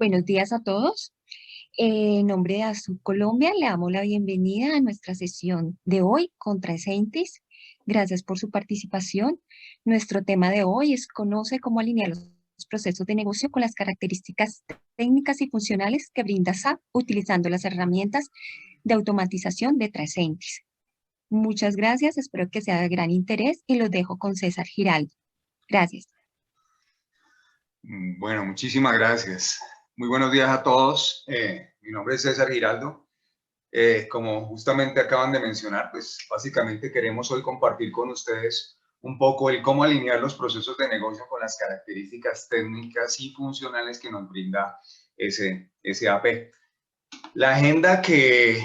Buenos días a todos. En nombre de Azul Colombia, le damos la bienvenida a nuestra sesión de hoy contra Esentis. Gracias por su participación. Nuestro tema de hoy es Conoce cómo alinear los procesos de negocio con las características técnicas y funcionales que brinda SAP utilizando las herramientas de automatización de Tricentis. Muchas gracias, espero que sea de gran interés y los dejo con César Giraldo. Gracias. Bueno, muchísimas gracias. Muy buenos días a todos. Mi nombre es César Giraldo. Como justamente acaban de mencionar, pues básicamente queremos hoy compartir con ustedes un poco el cómo alinear los procesos de negocio con las características técnicas y funcionales que nos brinda SAP. La agenda que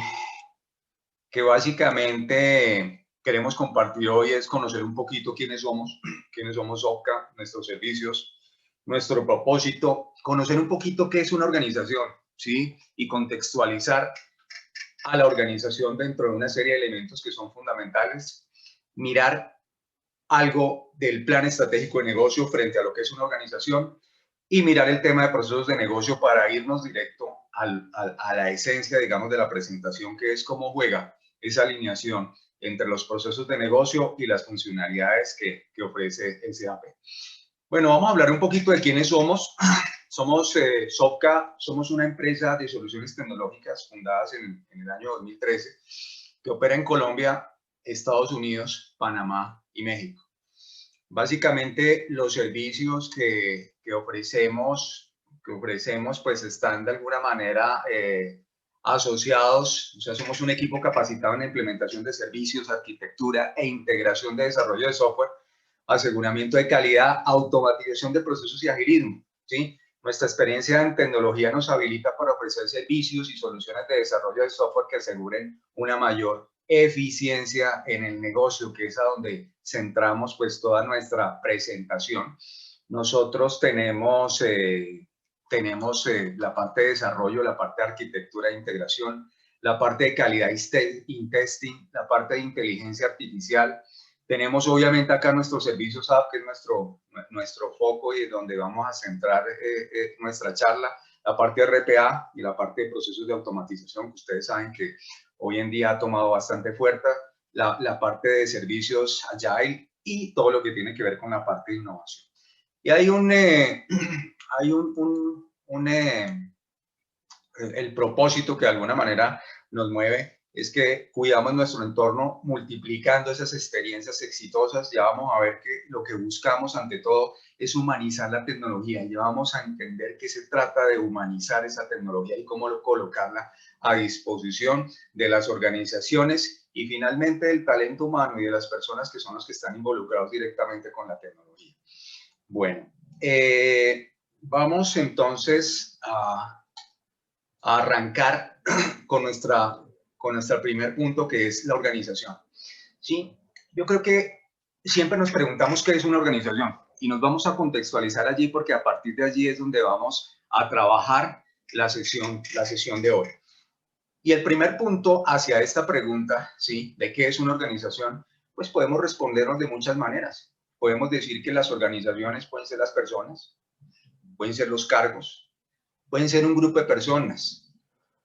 básicamente queremos compartir hoy es conocer un poquito quiénes somos OPCA, nuestros servicios, nuestro propósito, conocer un poquito qué es una organización, ¿sí? Y contextualizar a la organización dentro de una serie de elementos que son fundamentales, mirar algo del plan estratégico de negocio frente a lo que es una organización y mirar el tema de procesos de negocio para irnos directo a la esencia, digamos, de la presentación, que es cómo juega esa alineación entre los procesos de negocio y las funcionalidades que ofrece SAP. Bueno, vamos a hablar un poquito de quiénes somos. Somos Sopca, somos una empresa de soluciones tecnológicas fundadas en el año 2013 que opera en Colombia, Estados Unidos, Panamá y México. Básicamente los servicios que ofrecemos pues están de alguna manera asociados, o sea, somos un equipo capacitado en la implementación de servicios, arquitectura e integración de desarrollo de software, aseguramiento de calidad, automatización de procesos y agilismo, ¿sí? Nuestra experiencia en tecnología nos habilita para ofrecer servicios y soluciones de desarrollo de software que aseguren una mayor eficiencia en el negocio, que es a donde centramos pues toda nuestra presentación. Nosotros tenemos la parte de desarrollo, la parte de arquitectura e integración, la parte de calidad y testing, la parte de inteligencia artificial. Tenemos obviamente acá nuestros servicios app, que es nuestro foco y es donde vamos a centrar nuestra charla, la parte de RPA y la parte de procesos de automatización, que ustedes saben que hoy en día ha tomado bastante fuerza, la parte de servicios Agile y todo lo que tiene que ver con la parte de innovación. Y hay el propósito que de alguna manera nos mueve es que cuidamos nuestro entorno multiplicando esas experiencias exitosas. Ya vamos a ver que lo que buscamos ante todo es humanizar la tecnología. Ya vamos a entender que se trata de humanizar esa tecnología y cómo colocarla a disposición de las organizaciones y finalmente del talento humano y de las personas que son los que están involucrados directamente con la tecnología. Bueno, vamos entonces a arrancar con nuestro primer punto, que es la organización. ¿Sí? Yo creo que siempre nos preguntamos qué es una organización y nos vamos a contextualizar allí porque a partir de allí es donde vamos a trabajar la sesión de hoy. Y el primer punto hacia esta pregunta, ¿sí? ¿De qué es una organización? Pues podemos respondernos de muchas maneras. Podemos decir que las organizaciones pueden ser las personas, pueden ser los cargos, pueden ser un grupo de personas,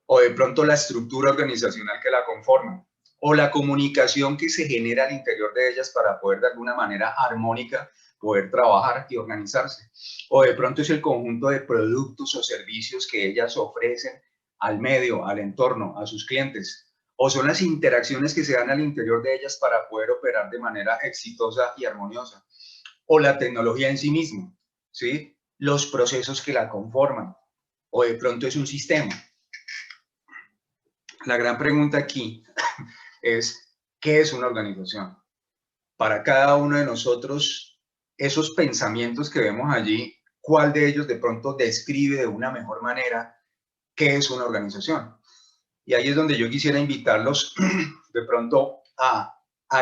o de pronto la estructura organizacional que la conforma, o la comunicación que se genera al interior de ellas para poder de alguna manera armónica poder trabajar y organizarse, o de pronto es el conjunto de productos o servicios que ellas ofrecen al medio, al entorno, a sus clientes, o son las interacciones que se dan al interior de ellas para poder operar de manera exitosa y armoniosa, o la tecnología en sí misma, ¿sí? Los procesos que la conforman, o de pronto es un sistema. La gran pregunta aquí es, ¿qué es una organización? Para cada uno de nosotros, esos pensamientos que vemos allí, ¿cuál de ellos de pronto describe de una mejor manera qué es una organización? Y ahí es donde yo quisiera invitarlos de pronto a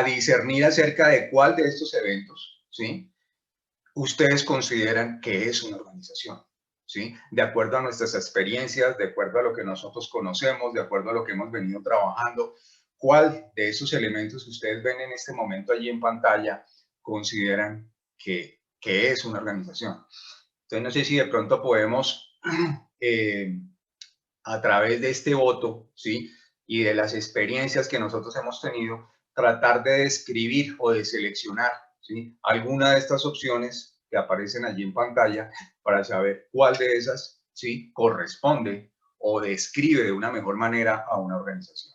discernir acerca de cuál de estos eventos, ¿sí?, ustedes consideran que es una organización. ¿Sí? De acuerdo a nuestras experiencias, de acuerdo a lo que nosotros conocemos, de acuerdo a lo que hemos venido trabajando, ¿cuál de esos elementos que ustedes ven en este momento allí en pantalla consideran que es una organización? Entonces, no sé si de pronto podemos a través de este voto, ¿sí? Y de las experiencias que nosotros hemos tenido, tratar de describir o de seleccionar, ¿sí? Alguna de estas opciones que aparecen allí en pantalla para saber cuál de esas, ¿sí? Corresponde o describe de una mejor manera a una organización.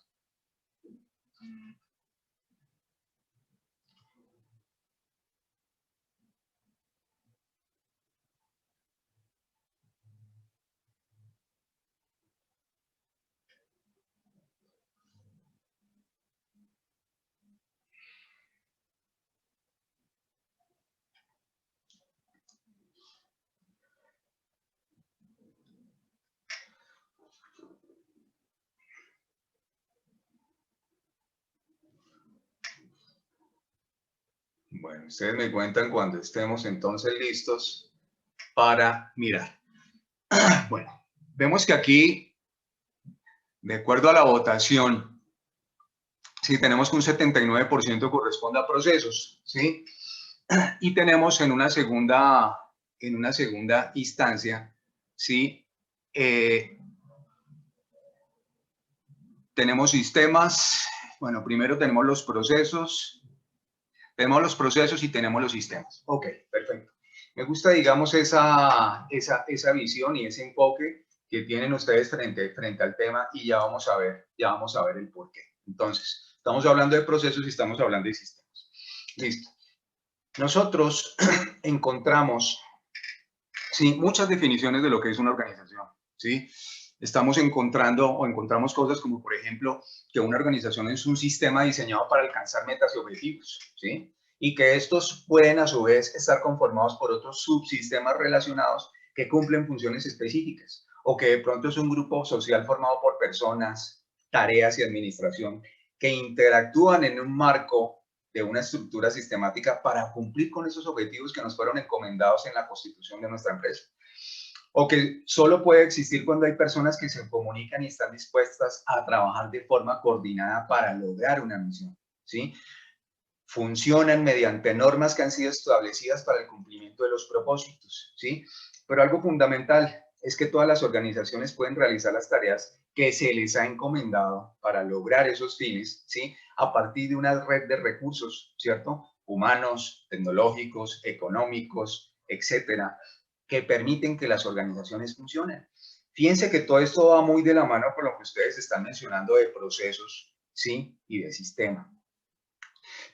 Bueno, ustedes me cuentan cuando estemos entonces listos para mirar. Bueno, vemos que aquí, de acuerdo a la votación, sí, tenemos que un 79% corresponde a procesos, ¿sí? Y tenemos en una segunda instancia, ¿sí? Tenemos sistemas, bueno, primero tenemos los procesos y tenemos los sistemas. Ok, perfecto. Me gusta, digamos, esa visión y ese enfoque que tienen ustedes frente al tema y ya vamos a ver el por qué. Entonces, estamos hablando de procesos y estamos hablando de sistemas. Listo. Nosotros encontramos, sí, muchas definiciones de lo que es una organización, ¿sí? Encontramos cosas como, por ejemplo, que una organización es un sistema diseñado para alcanzar metas y objetivos, ¿sí? Y que estos pueden, a su vez, estar conformados por otros subsistemas relacionados que cumplen funciones específicas, o que de pronto es un grupo social formado por personas, tareas y administración que interactúan en un marco de una estructura sistemática para cumplir con esos objetivos que nos fueron encomendados en la constitución de nuestra empresa. O que solo puede existir cuando hay personas que se comunican y están dispuestas a trabajar de forma coordinada para lograr una misión, ¿sí? Funcionan mediante normas que han sido establecidas para el cumplimiento de los propósitos, ¿sí? Pero algo fundamental es que todas las organizaciones pueden realizar las tareas que se les ha encomendado para lograr esos fines, ¿sí? A partir de una red de recursos, ¿cierto? Humanos, tecnológicos, económicos, etcétera, que permiten que las organizaciones funcionen. Fíjense que todo esto va muy de la mano con lo que ustedes están mencionando de procesos, ¿sí? Y de sistema.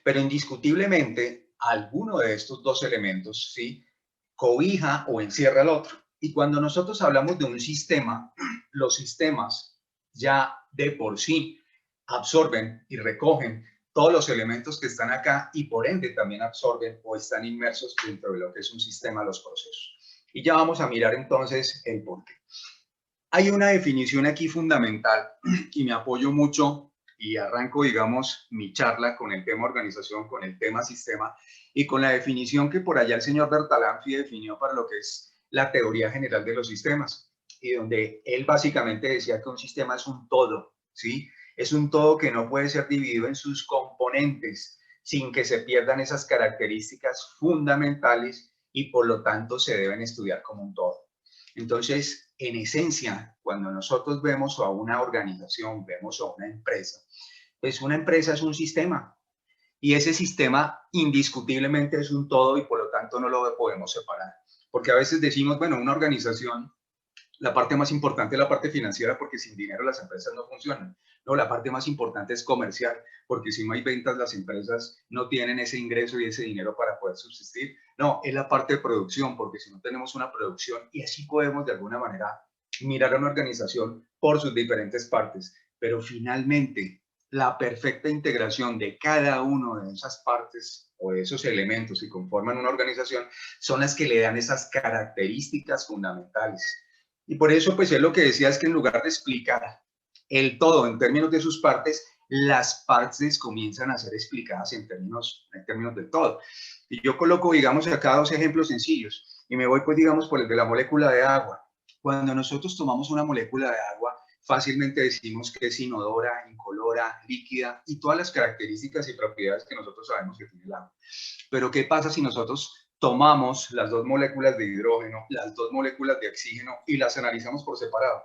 Pero indiscutiblemente, alguno de estos dos elementos, ¿sí? Cobija o encierra al otro. Y cuando nosotros hablamos de un sistema, los sistemas ya de por sí absorben y recogen todos los elementos que están acá y por ende también absorben o están inmersos dentro de lo que es un sistema, los procesos. Y ya vamos a mirar entonces el porqué. Hay una definición aquí fundamental y me apoyo mucho y arranco, digamos, mi charla con el tema organización, con el tema sistema y con la definición que por allá el señor Bertalanffy definió para lo que es la teoría general de los sistemas y donde él básicamente decía que un sistema es un todo, ¿sí? Es un todo que no puede ser dividido en sus componentes sin que se pierdan esas características fundamentales y por lo tanto se deben estudiar como un todo. Entonces, en esencia, cuando nosotros vemos a una organización, vemos a una empresa, pues una empresa es un sistema y ese sistema indiscutiblemente es un todo y por lo tanto no lo podemos separar. Porque a veces decimos, bueno, una organización, la parte más importante es la parte financiera porque sin dinero las empresas no funcionan. No, la parte más importante es comercial porque si no hay ventas las empresas no tienen ese ingreso y ese dinero para poder subsistir. No, es la parte de producción porque si no tenemos una producción y así podemos de alguna manera mirar a una organización por sus diferentes partes. Pero finalmente la perfecta integración de cada uno de esas partes o de esos elementos que conforman una organización son las que le dan esas características fundamentales. Y por eso, pues él lo que decía es que en lugar de explicar el todo en términos de sus partes, las partes comienzan a ser explicadas en términos del todo. Y yo coloco, digamos, acá dos ejemplos sencillos y me voy, pues, digamos, por el de la molécula de agua. Cuando nosotros tomamos una molécula de agua, fácilmente decimos que es inodora, incolora, líquida y todas las características y propiedades que nosotros sabemos que tiene el agua. Pero ¿qué pasa si nosotros tomamos las dos moléculas de hidrógeno, las dos moléculas de oxígeno y las analizamos por separado.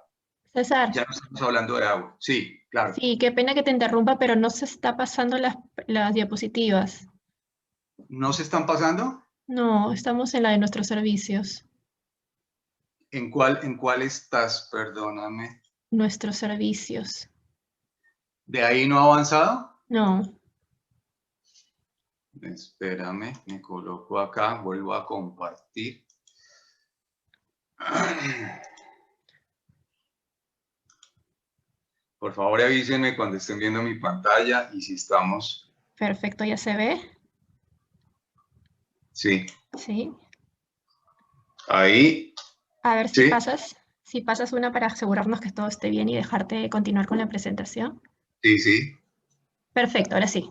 César, Ya no estamos hablando de agua. Sí, claro. sí, qué pena que te interrumpa, pero no se está pasando las diapositivas. ¿No se están pasando? No, estamos en la de nuestros servicios. En cuál estás? Perdóname. Nuestros servicios. ¿De ahí no ha avanzado? No, Espérame, me coloco acá, vuelvo a compartir. Por favor, avísenme cuando estén viendo mi pantalla y si estamos. perfecto, ya se ve. Sí. Sí. Ahí. A ver Sí. si pasas una para asegurarnos que todo esté bien y dejarte continuar con la presentación. Sí, sí. Perfecto, ahora sí.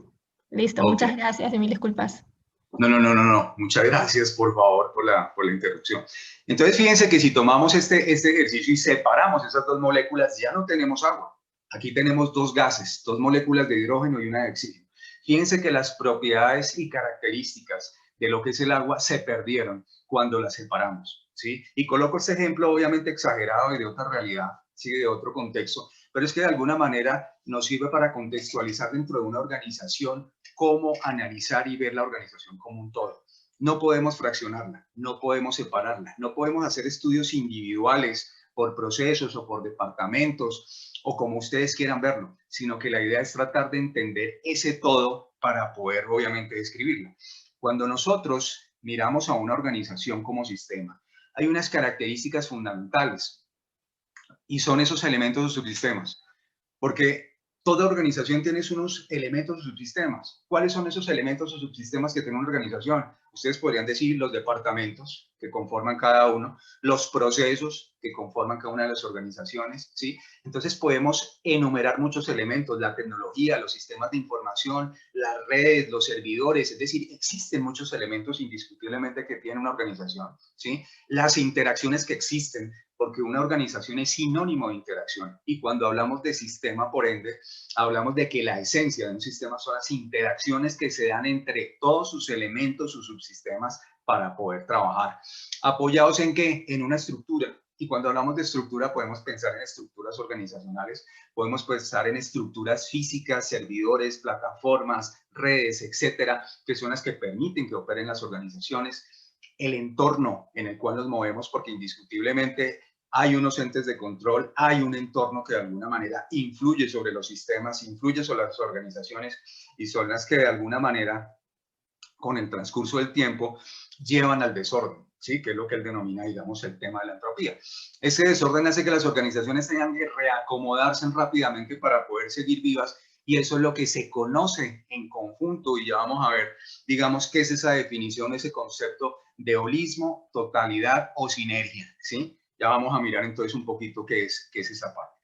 Listo, Ok. muchas gracias y mil disculpas. No. Muchas gracias, por favor, por la interrupción. Entonces, fíjense que si tomamos este ejercicio y separamos esas dos moléculas, ya no tenemos agua. Aquí tenemos dos gases, dos moléculas de hidrógeno y una de oxígeno. Fíjense que las propiedades y características de lo que es el agua se perdieron cuando las separamos, ¿sí? Y coloco este ejemplo obviamente exagerado y de otra realidad, ¿sí? De otro contexto, pero es que de alguna manera nos sirve para contextualizar dentro de una organización cómo analizar y ver la organización como un todo. No podemos fraccionarla, no podemos separarla, no podemos hacer estudios individuales por procesos o por departamentos o como ustedes quieran verlo, sino que la idea es tratar de entender ese todo para poder obviamente describirlo. Cuando nosotros miramos a una organización como sistema, hay unas características fundamentales y son esos elementos o subsistemas, porque toda organización tiene unos elementos o subsistemas. ¿Cuáles son esos elementos o subsistemas que tiene una organización? Ustedes podrían decir los departamentos que conforman cada uno, los procesos que conforman cada una de las organizaciones, ¿sí? Entonces podemos enumerar muchos elementos, la tecnología, los sistemas de información, las redes, los servidores, es decir, existen muchos elementos indiscutiblemente que tiene una organización, ¿sí? Las interacciones que existen, porque una organización es sinónimo de interacción. Y cuando hablamos de sistema, por ende, hablamos de que la esencia de un sistema son las interacciones que se dan entre todos sus elementos, sus subsistemas, para poder trabajar. ¿Apoyados en qué? En una estructura. Y cuando hablamos de estructura, podemos pensar en estructuras organizacionales, podemos pensar en estructuras físicas, servidores, plataformas, redes, etcétera, que son las que permiten que operen las organizaciones. El entorno en el cual nos movemos, porque indiscutiblemente hay unos entes de control, hay un entorno que de alguna manera influye sobre los sistemas, influye sobre las organizaciones y son las que de alguna manera, con el transcurso del tiempo, llevan al desorden, ¿sí? Que es lo que él denomina, digamos, el tema de la entropía. Ese desorden hace que las organizaciones tengan que reacomodarse rápidamente para poder seguir vivas y eso es lo que se conoce en conjunto y ya vamos a ver, digamos, qué es esa definición, ese concepto de holismo, totalidad o sinergia, ¿sí? Ya vamos a mirar entonces un poquito qué es esa parte.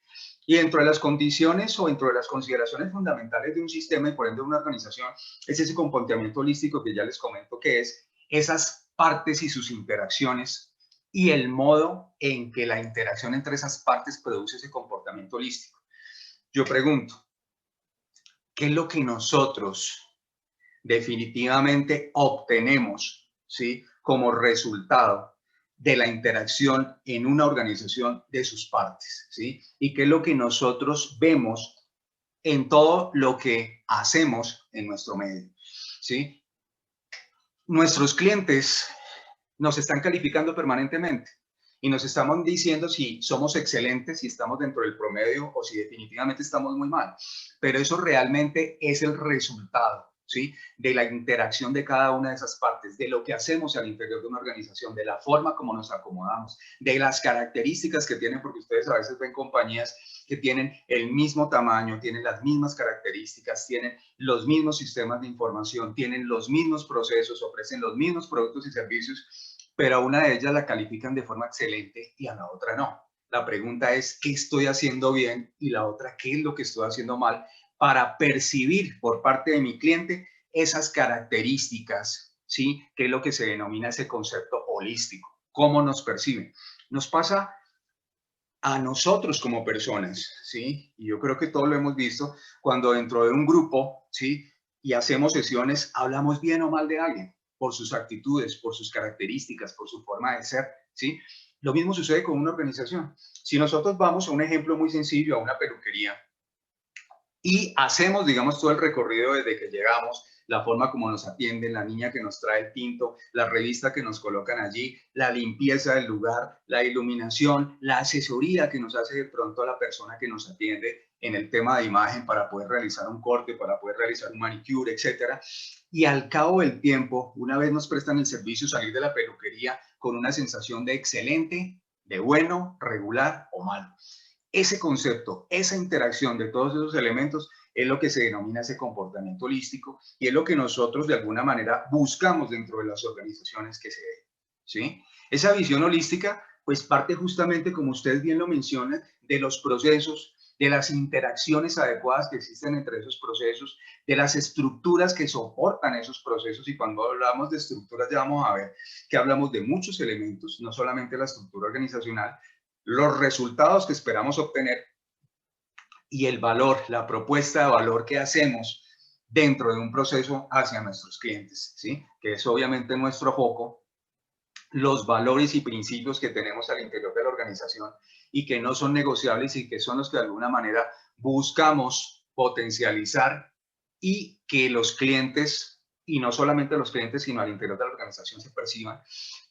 Y dentro de las condiciones o dentro de las consideraciones fundamentales de un sistema y por ende de una organización es ese comportamiento holístico que ya les comento que es esas partes y sus interacciones y el modo en que la interacción entre esas partes produce ese comportamiento holístico. Yo pregunto, ¿qué es lo que nosotros definitivamente obtenemos, ¿sí? Como resultado de la interacción en una organización de sus partes, ¿sí? Y qué es lo que nosotros vemos en todo lo que hacemos en nuestro medio, ¿sí? Nuestros clientes nos están calificando permanentemente y nos estamos diciendo si somos excelentes, si estamos dentro del promedio o si definitivamente estamos muy mal. Pero eso realmente es el resultado, ¿sí? De la interacción de cada una de esas partes, de lo que hacemos al interior de una organización, de la forma como nos acomodamos, de las características que tienen, porque ustedes a veces ven compañías que tienen el mismo tamaño, tienen las mismas características, tienen los mismos sistemas de información, tienen los mismos procesos, ofrecen los mismos productos y servicios, pero a una de ellas la califican de forma excelente y a la otra no. La pregunta es, ¿qué estoy haciendo bien? Y la otra, ¿qué es lo que estoy haciendo mal? Para percibir por parte de mi cliente esas características, ¿sí? Que es lo que se denomina ese concepto holístico. ¿Cómo nos perciben? Nos pasa a nosotros como personas, ¿sí? Y yo creo que todos lo hemos visto, cuando dentro de un grupo, ¿sí? Y hacemos sesiones, hablamos bien o mal de alguien. por sus actitudes, por sus características, por su forma de ser, ¿sí? Lo mismo sucede con una organización. Si nosotros vamos a un ejemplo muy sencillo, a una peluquería, y hacemos, digamos, todo el recorrido desde que llegamos, la forma como nos atienden, la niña que nos trae el tinto, la revista que nos colocan allí, la limpieza del lugar, la iluminación, la asesoría que nos hace de pronto a la persona que nos atiende en el tema de imagen para poder realizar un corte, para poder realizar un manicure, etcétera. Y al cabo del tiempo, una vez nos prestan el servicio, salir de la peluquería con una sensación de excelente, de bueno, regular o malo. Ese concepto, esa interacción de todos esos elementos es lo que se denomina ese comportamiento holístico y es lo que nosotros de alguna manera buscamos dentro de las organizaciones que se den, ¿sí? Esa visión holística pues parte justamente, como ustedes bien lo mencionan, de los procesos, de las interacciones adecuadas que existen entre esos procesos, de las estructuras que soportan esos procesos. Y cuando hablamos de estructuras ya vamos a ver que hablamos de muchos elementos, no solamente la estructura organizacional, los resultados que esperamos obtener y el valor, la propuesta de valor que hacemos dentro de un proceso hacia nuestros clientes, ¿sí? Que es obviamente nuestro foco, los valores y principios que tenemos al interior de la organización y que no son negociables y que son los que de alguna manera buscamos potencializar y que los clientes, y no solamente los clientes, sino al interior de la organización se perciban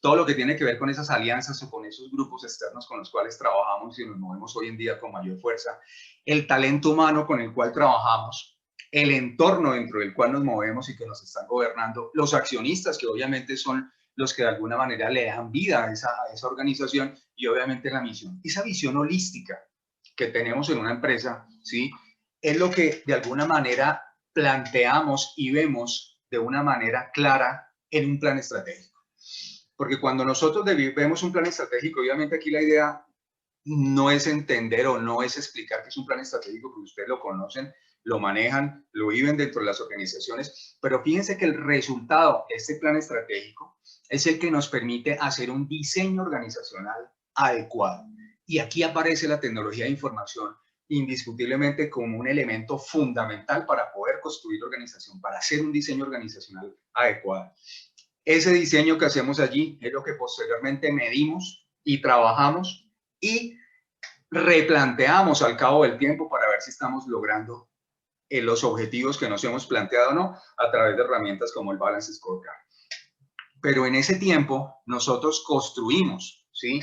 todo lo que tiene que ver con esas alianzas o con esos grupos externos con los cuales trabajamos y nos movemos hoy en día con mayor fuerza, el talento humano con el cual trabajamos, el entorno dentro del cual nos movemos y que nos están gobernando, los accionistas que obviamente son los que de alguna manera le dan vida a esa organización y obviamente la misión. Esa visión holística que tenemos en una empresa, ¿sí? Es lo que de alguna manera planteamos y vemos de una manera clara en un plan estratégico. Porque cuando nosotros vemos un plan estratégico, obviamente aquí la idea no es entender o no es explicar que es un plan estratégico, porque ustedes lo conocen, lo manejan, lo viven dentro de las organizaciones, pero fíjense que el resultado de este plan estratégico es el que nos permite hacer un diseño organizacional adecuado. Y aquí aparece la tecnología de información indiscutiblemente como un elemento fundamental para poder construir organización, para hacer un diseño organizacional adecuado. Ese diseño que hacemos allí es lo que posteriormente medimos y trabajamos y replanteamos al cabo del tiempo para ver si estamos logrando los objetivos que nos hemos planteado o no a través de herramientas como el Balance Scorecard. Pero en ese tiempo nosotros construimos, ¿sí?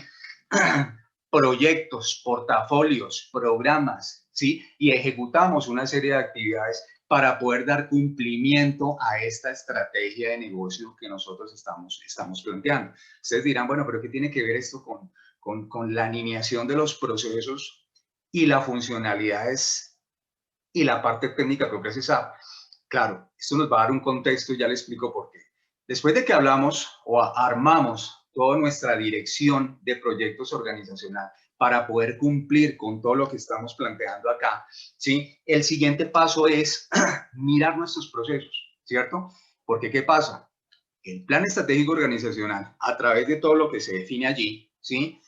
Proyectos, portafolios, programas, ¿sí? Y ejecutamos una serie de actividades para poder dar cumplimiento a esta estrategia de negocio que nosotros estamos planteando. Ustedes dirán, bueno, pero ¿qué tiene que ver esto con la alineación de los procesos y las funcionalidades y la parte técnica que ofrece SAP? Claro, esto nos va a dar un contexto y ya le explico por qué. Después de que hablamos o armamos toda nuestra dirección de proyectos organizacional para poder cumplir con todo lo que estamos planteando acá, ¿sí? El siguiente paso es mirar nuestros procesos, ¿cierto? Porque ¿qué pasa? El plan estratégico organizacional, a través de todo lo que se define allí, ¿sí?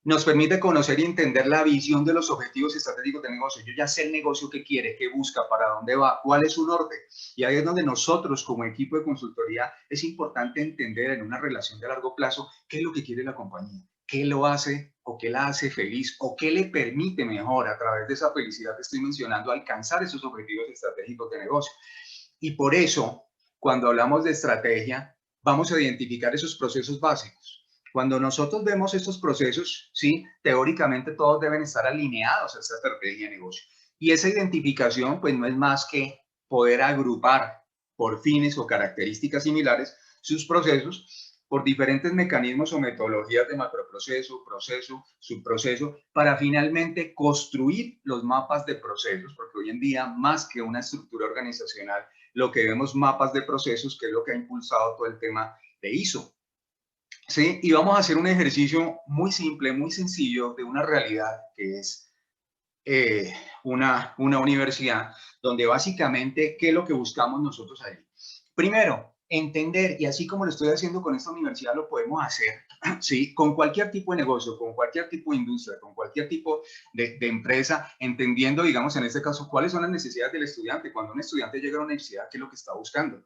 Nos permite conocer y entender la visión de los objetivos estratégicos del negocio. Yo ya sé el negocio que quiere, qué busca, para dónde va, cuál es su norte. Y ahí es donde nosotros, como equipo de consultoría, es importante entender en una relación de largo plazo qué es lo que quiere la compañía, qué lo hace o qué la hace feliz o qué le permite mejor a través de esa felicidad que estoy mencionando alcanzar esos objetivos estratégicos de negocio. Y por eso, cuando hablamos de estrategia, vamos a identificar esos procesos básicos. Cuando nosotros vemos estos procesos, sí, teóricamente todos deben estar alineados a esta estrategia de negocio. Y esa identificación, pues no es más que poder agrupar por fines o características similares sus procesos por diferentes mecanismos o metodologías de macroproceso, proceso, subproceso, para finalmente construir los mapas de procesos, porque hoy en día, más que una estructura organizacional, lo que vemos mapas de procesos, que es lo que ha impulsado todo el tema de ISO. ¿Sí? Y vamos a hacer un ejercicio muy simple, muy sencillo, de una realidad que es una universidad, donde básicamente, ¿qué es lo que buscamos nosotros allí? Primero, entender, y así como lo estoy haciendo con esta universidad, lo podemos hacer, ¿sí? Con cualquier tipo de negocio, con cualquier tipo de industria, con cualquier tipo de empresa, entendiendo, digamos, en este caso, cuáles son las necesidades del estudiante. Cuando un estudiante llega a la universidad, ¿qué es lo que está buscando?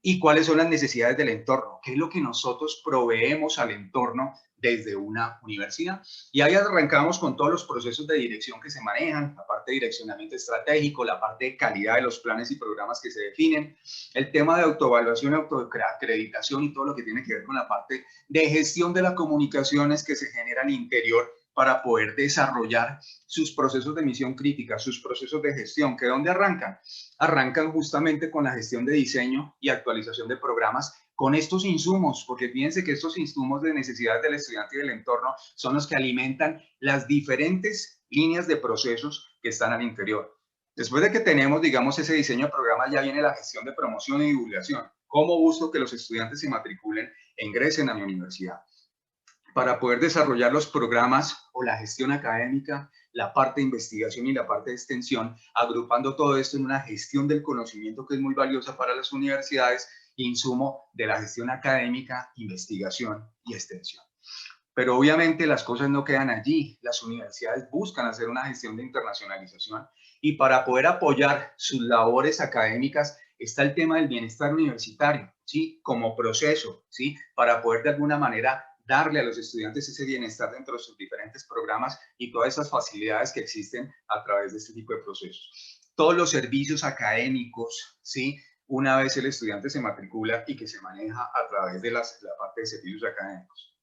y cuáles son las necesidades del entorno, qué es lo que nosotros proveemos al entorno desde una universidad. Y ahí arrancamos con todos los procesos de dirección que se manejan, la parte de direccionamiento estratégico, la parte de calidad de los planes y programas que se definen, el tema de autoevaluación, autoacreditación y todo lo que tiene que ver con la parte de gestión de las comunicaciones que se genera al interior para poder desarrollar sus procesos de misión crítica, sus procesos de gestión, que ¿dónde arrancan? Arrancan justamente con la gestión de diseño y actualización de programas con estos insumos, porque fíjense que estos insumos de necesidades del estudiante y del entorno son los que alimentan las diferentes líneas de procesos que están al interior. Después de que tenemos, digamos, ese diseño de programa, ya viene la gestión de promoción y divulgación. ¿Cómo busco que los estudiantes se matriculen e ingresen a mi universidad? Para poder desarrollar los programas o la gestión académica, la parte de investigación y la parte de extensión, agrupando todo esto en una gestión del conocimiento que es muy valiosa para las universidades, insumo de la gestión académica, investigación y extensión. Pero obviamente las cosas no quedan allí. Las universidades buscan hacer una gestión de internacionalización y para poder apoyar sus labores académicas está el tema del bienestar universitario, ¿sí? Como proceso, ¿sí? Para poder de alguna manera darle a los estudiantes ese bienestar dentro de sus diferentes programas y todas esas facilidades que existen a través de este tipo de procesos. Todos los servicios académicos, ¿sí? Una vez el estudiante se matricula y que se maneja a través de la parte de servicios académicos.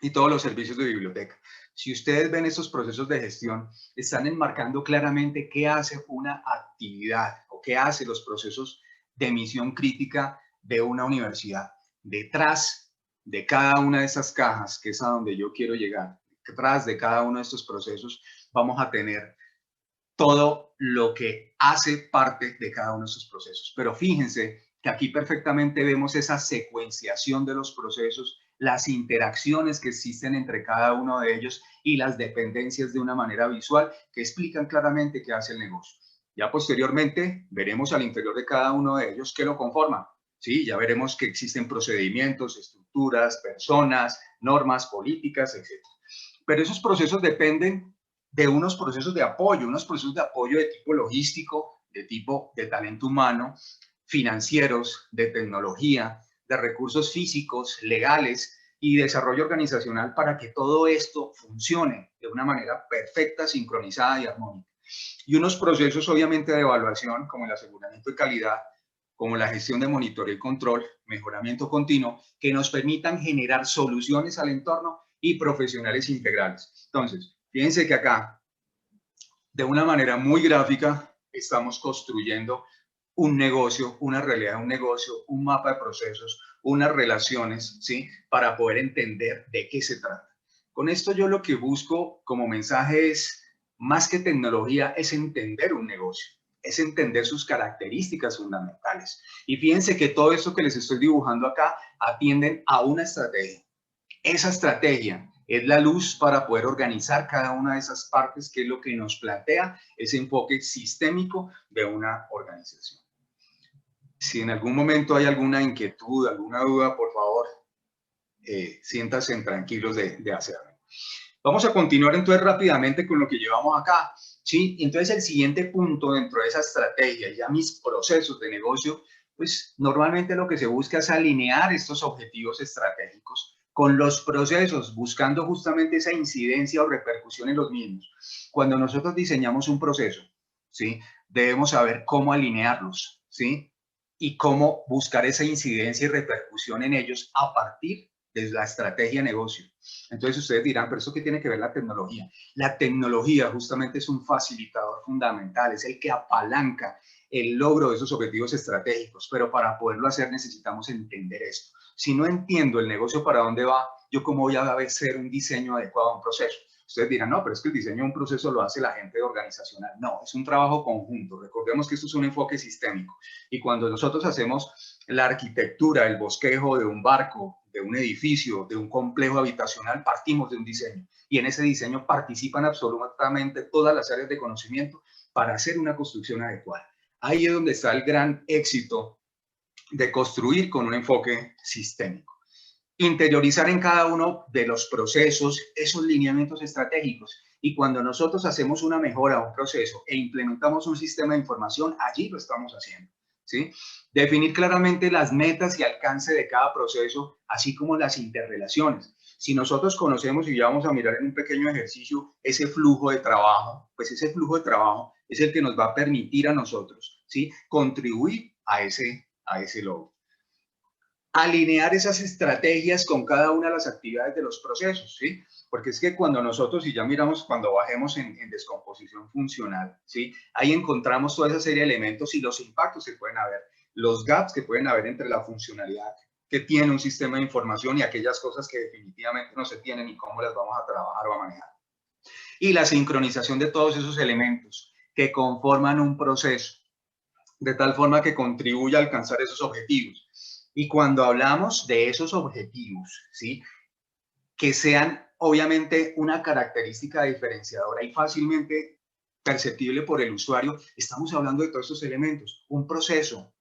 Y todos los servicios de biblioteca. Si ustedes ven estos procesos de gestión, están enmarcando claramente qué hace una actividad o qué hace los procesos de misión crítica de una universidad. Detrás de cada una de esas cajas, que es a donde yo quiero llegar, detrás de cada uno de estos procesos, vamos a tener todo lo que hace parte de cada uno de esos procesos. Pero fíjense que aquí perfectamente vemos esa secuenciación de los procesos, las interacciones que existen entre cada uno de ellos y las dependencias de una manera visual que explican claramente qué hace el negocio. Ya posteriormente veremos al interior de cada uno de ellos qué lo conforma. Sí, ya veremos que existen procedimientos, estructuras, personas, normas, políticas, etc. Pero esos procesos dependen de unos procesos de apoyo de tipo logístico, de tipo de talento humano, financieros, de tecnología, de recursos físicos, legales y desarrollo organizacional para que todo esto funcione de una manera perfecta, sincronizada y armónica. Y unos procesos obviamente de evaluación como el aseguramiento de calidad, como la gestión de monitoreo y control, mejoramiento continuo, que nos permitan generar soluciones al entorno y profesionales integrales. Entonces, fíjense que acá, de una manera muy gráfica, estamos construyendo un negocio, una realidad de un negocio, un mapa de procesos, unas relaciones, ¿sí? Para poder entender de qué se trata. Con esto yo lo que busco como mensaje es, más que tecnología, es entender un negocio, es entender sus características fundamentales. Y fíjense que todo esto que les estoy dibujando acá atienden a una estrategia. Esa estrategia es la luz para poder organizar cada una de esas partes, que es lo que nos plantea ese enfoque sistémico de una organización. Si en algún momento hay alguna inquietud, alguna duda, por favor, siéntanse tranquilos de hacerlo. Vamos a continuar entonces rápidamente con lo que llevamos acá, ¿sí? Entonces el siguiente punto dentro de esa estrategia, ya mis procesos de negocio, pues normalmente lo que se busca es alinear estos objetivos estratégicos con los procesos, buscando justamente esa incidencia o repercusión en los mismos. Cuando nosotros diseñamos un proceso, ¿sí? Debemos saber cómo alinearlos, ¿sí? Y cómo buscar esa incidencia y repercusión en ellos a partir de la estrategia de negocio. Entonces ustedes dirán, ¿pero eso qué tiene que ver la tecnología? La tecnología justamente es un facilitador fundamental, es el que apalanca el logro de esos objetivos estratégicos, pero para poderlo hacer necesitamos entender esto. Si no entiendo el negocio para dónde va, ¿yo cómo voy a hacer un diseño adecuado a un proceso? Ustedes dirán, no, pero es que el diseño de un proceso lo hace la gente organizacional. No, es un trabajo conjunto. Recordemos que esto es un enfoque sistémico. Y cuando nosotros hacemos la arquitectura, el bosquejo de un barco, de un edificio, de un complejo habitacional, partimos de un diseño. Y en ese diseño participan absolutamente todas las áreas de conocimiento para hacer una construcción adecuada. Ahí es donde está el gran éxito de construir con un enfoque sistémico. Interiorizar en cada uno de los procesos esos lineamientos estratégicos. Y cuando nosotros hacemos una mejora a un proceso e implementamos un sistema de información, allí lo estamos haciendo. ¿sí? Definir claramente las metas y alcance de cada proceso, así como las interrelaciones. Si nosotros conocemos y ya vamos a mirar en un pequeño ejercicio ese flujo de trabajo, pues ese flujo de trabajo es el que nos va a permitir a nosotros, ¿sí?, contribuir a ese logro. Alinear esas estrategias con cada una de las actividades de los procesos, ¿sí? Porque es que cuando nosotros, y ya miramos, cuando bajemos en descomposición funcional, ¿sí?, ahí encontramos toda esa serie de elementos y los impactos que pueden haber, los gaps que pueden haber entre la funcionalidad que tiene un sistema de información y aquellas cosas que definitivamente no se tienen y cómo las vamos a trabajar o a manejar. Y la sincronización de todos esos elementos que conforman un proceso, de tal forma que contribuya a alcanzar esos objetivos. Y cuando hablamos de esos objetivos, ¿sí?, que sean obviamente una característica diferenciadora y fácilmente perceptible por el usuario, estamos hablando de todos estos elementos. Un proceso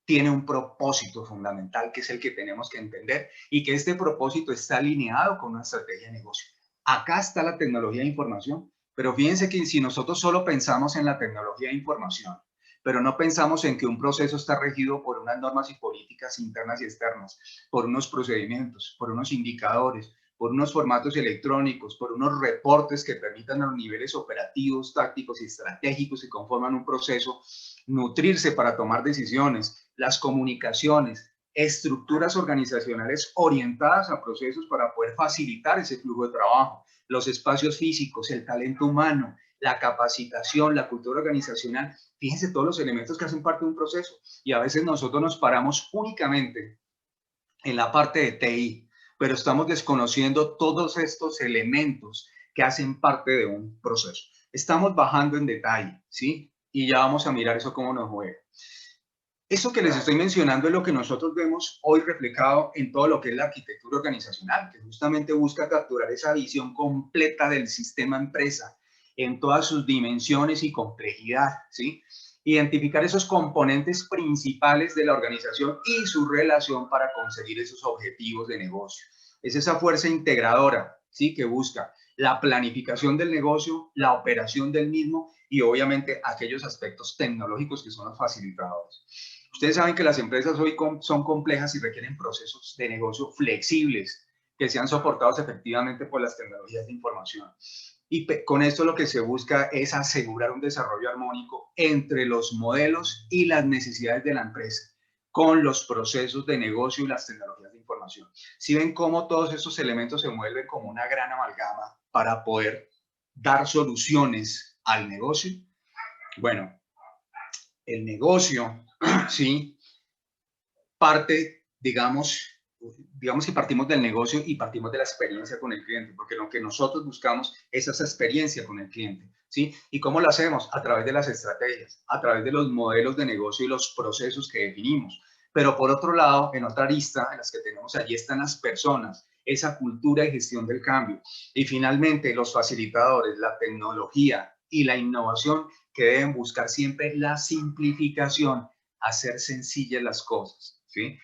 tiene un propósito fundamental, que es el que tenemos que entender, y que este propósito está alineado con una estrategia de negocio. Acá está la tecnología de información, pero fíjense que si nosotros solo pensamos en la tecnología de información, pero no pensamos en que un proceso está regido por unas normas y políticas internas y externas, por unos procedimientos, por unos indicadores, por unos formatos electrónicos, por unos reportes que permitan a los niveles operativos, tácticos y estratégicos que conforman un proceso nutrirse para tomar decisiones, las comunicaciones, estructuras organizacionales orientadas a procesos para poder facilitar ese flujo de trabajo, los espacios físicos, el talento humano, la capacitación, la cultura organizacional. Fíjense todos los elementos que hacen parte de un proceso, y a veces nosotros nos paramos únicamente en la parte de TI, pero estamos desconociendo todos estos elementos que hacen parte de un proceso. Estamos bajando en detalle, ¿sí? Y ya vamos a mirar eso cómo nos juega. Eso que les estoy mencionando es lo que nosotros vemos hoy reflejado en todo lo que es la arquitectura organizacional, que justamente busca capturar esa visión completa del sistema empresa en todas sus dimensiones y complejidad, ¿sí? Identificar esos componentes principales de la organización y su relación para conseguir esos objetivos de negocio. Es esa fuerza integradora, ¿sí?, que busca la planificación del negocio, la operación del mismo y obviamente aquellos aspectos tecnológicos que son los facilitadores. Ustedes saben que las empresas hoy son complejas y requieren procesos de negocio flexibles que sean soportados efectivamente por las tecnologías de información. Y con esto lo que se busca es asegurar un desarrollo armónico entre los modelos y las necesidades de la empresa, con los procesos de negocio y las tecnologías de información. Si ven cómo todos estos elementos se mueven como una gran amalgama para poder dar soluciones al negocio. Bueno, el negocio, ¿sí?, parte, digamos que partimos del negocio y partimos de la experiencia con el cliente, porque lo que nosotros buscamos es esa experiencia con el cliente, ¿sí? ¿Y cómo lo hacemos? A través de las estrategias, a través de los modelos de negocio y los procesos que definimos. Pero por otro lado, en otra lista, en las que tenemos allí, están las personas, esa cultura de gestión del cambio. Y finalmente, los facilitadores, la tecnología y la innovación, que deben buscar siempre la simplificación, hacer sencillas las cosas, ¿sí?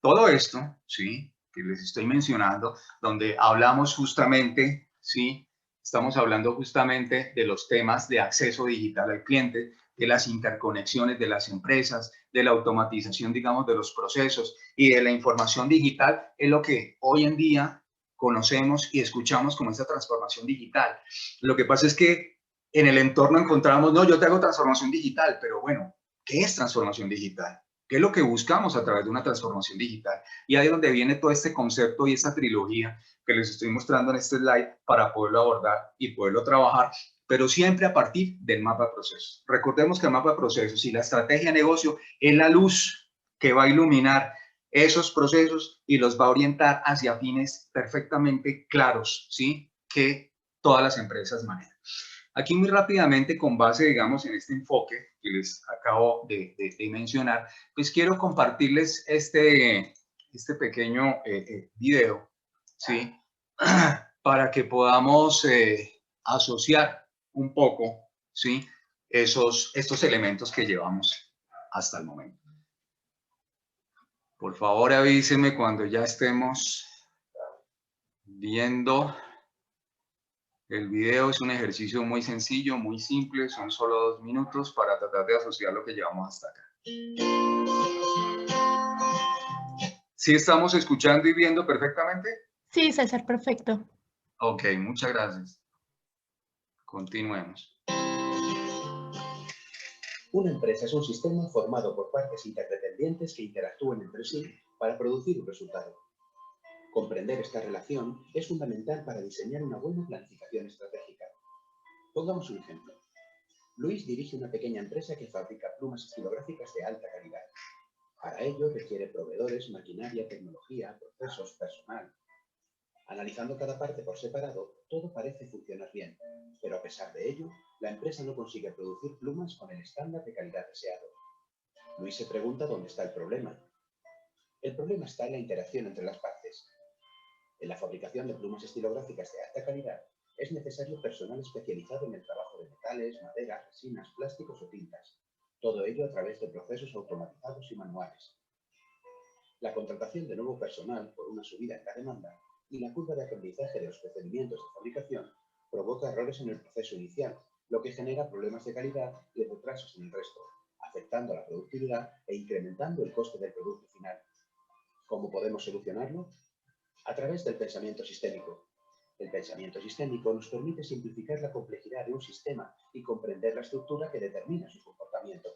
Todo esto, ¿sí?, que les estoy mencionando, donde hablamos justamente, ¿sí?, estamos hablando justamente de los temas de acceso digital al cliente, de las interconexiones de las empresas, de la automatización, digamos, de los procesos y de la información digital, es lo que hoy en día conocemos y escuchamos como esa transformación digital. Lo que pasa es que en el entorno encontramos, no, yo te hago transformación digital, pero bueno, ¿qué es transformación digital? ¿Qué es lo que buscamos a través de una transformación digital? Y ahí es donde viene todo este concepto y esta trilogía que les estoy mostrando en este slide para poderlo abordar y poderlo trabajar, pero siempre a partir del mapa de procesos. Recordemos que el mapa de procesos y la estrategia de negocio es la luz que va a iluminar esos procesos y los va a orientar hacia fines perfectamente claros, ¿sí?, que todas las empresas manejan. Aquí muy rápidamente, con base, digamos, en este enfoque que les acabo de mencionar, pues quiero compartirles este pequeño video, ¿sí?, para que podamos asociar un poco, ¿sí?, estos elementos que llevamos hasta el momento. Por favor, avísenme cuando ya estemos viendo. El video es un ejercicio muy sencillo, muy simple, son solo 2 minutos para tratar de asociar lo que llevamos hasta acá. ¿Sí estamos escuchando y viendo perfectamente? Sí, César, perfecto. Ok, muchas gracias. Continuemos. Una empresa es un sistema formado por partes interdependientes que interactúan entre sí para producir un resultado. Comprender esta relación es fundamental para diseñar una buena planificación estratégica. Pongamos un ejemplo. Luis dirige una pequeña empresa que fabrica plumas estilográficas de alta calidad. Para ello requiere proveedores, maquinaria, tecnología, procesos, personal. Analizando cada parte por separado, todo parece funcionar bien, pero a pesar de ello, la empresa no consigue producir plumas con el estándar de calidad deseado. Luis se pregunta dónde está el problema. El problema está en la interacción entre las partes. En la fabricación de plumas estilográficas de alta calidad, es necesario personal especializado en el trabajo de metales, madera, resinas, plásticos o tintas. Todo ello a través de procesos automatizados y manuales. La contratación de nuevo personal por una subida en la demanda y la curva de aprendizaje de los procedimientos de fabricación provoca errores en el proceso inicial, lo que genera problemas de calidad y retrasos en el resto, afectando la productividad e incrementando el coste del producto final. ¿Cómo podemos solucionarlo? A través del pensamiento sistémico. El pensamiento sistémico nos permite simplificar la complejidad de un sistema y comprender la estructura que determina su comportamiento.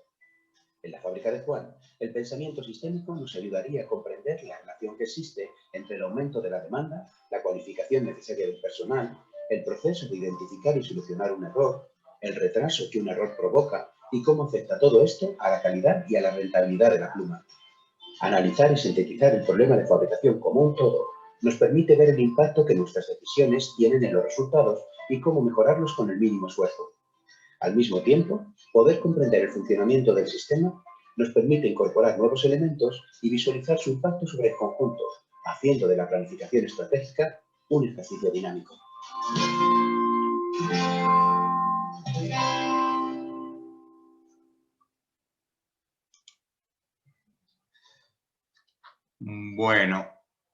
En la fábrica de Juan, el pensamiento sistémico nos ayudaría a comprender la relación que existe entre el aumento de la demanda, la cualificación necesaria del personal, el proceso de identificar y solucionar un error, el retraso que un error provoca y cómo afecta todo esto a la calidad y a la rentabilidad de la pluma. Analizar y sintetizar el problema de fabricación como un todo nos permite ver el impacto que nuestras decisiones tienen en los resultados y cómo mejorarlos con el mínimo esfuerzo. Al mismo tiempo, poder comprender el funcionamiento del sistema nos permite incorporar nuevos elementos y visualizar su impacto sobre el conjunto, haciendo de la planificación estratégica un ejercicio dinámico. Bueno,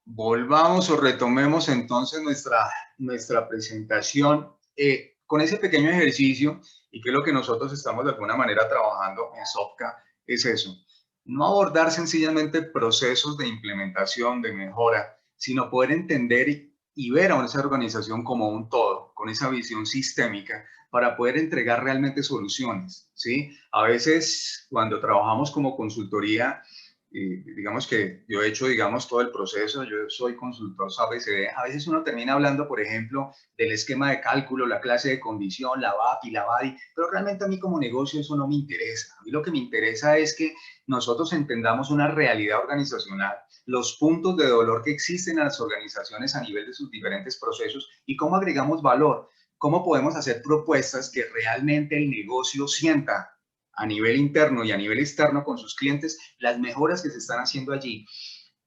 volvamos o retomemos entonces nuestra presentación con ese pequeño ejercicio, y que es lo que nosotros estamos de alguna manera trabajando en Sofca, es eso. No abordar sencillamente procesos de implementación, de mejora, sino poder entender y ver a esa organización como un todo, con esa visión sistémica, para poder entregar realmente soluciones, ¿sí? A veces, cuando trabajamos como consultoría, y digamos que yo he hecho, digamos, todo el proceso, yo soy consultor SAP SD, a veces uno termina hablando, por ejemplo, del esquema de cálculo, la clase de condición, la VAPI, la VADI, pero realmente a mí como negocio eso no me interesa. A mí lo que me interesa es que nosotros entendamos una realidad organizacional, los puntos de dolor que existen en las organizaciones a nivel de sus diferentes procesos y cómo agregamos valor, cómo podemos hacer propuestas que realmente el negocio sienta a nivel interno y a nivel externo con sus clientes, las mejoras que se están haciendo allí,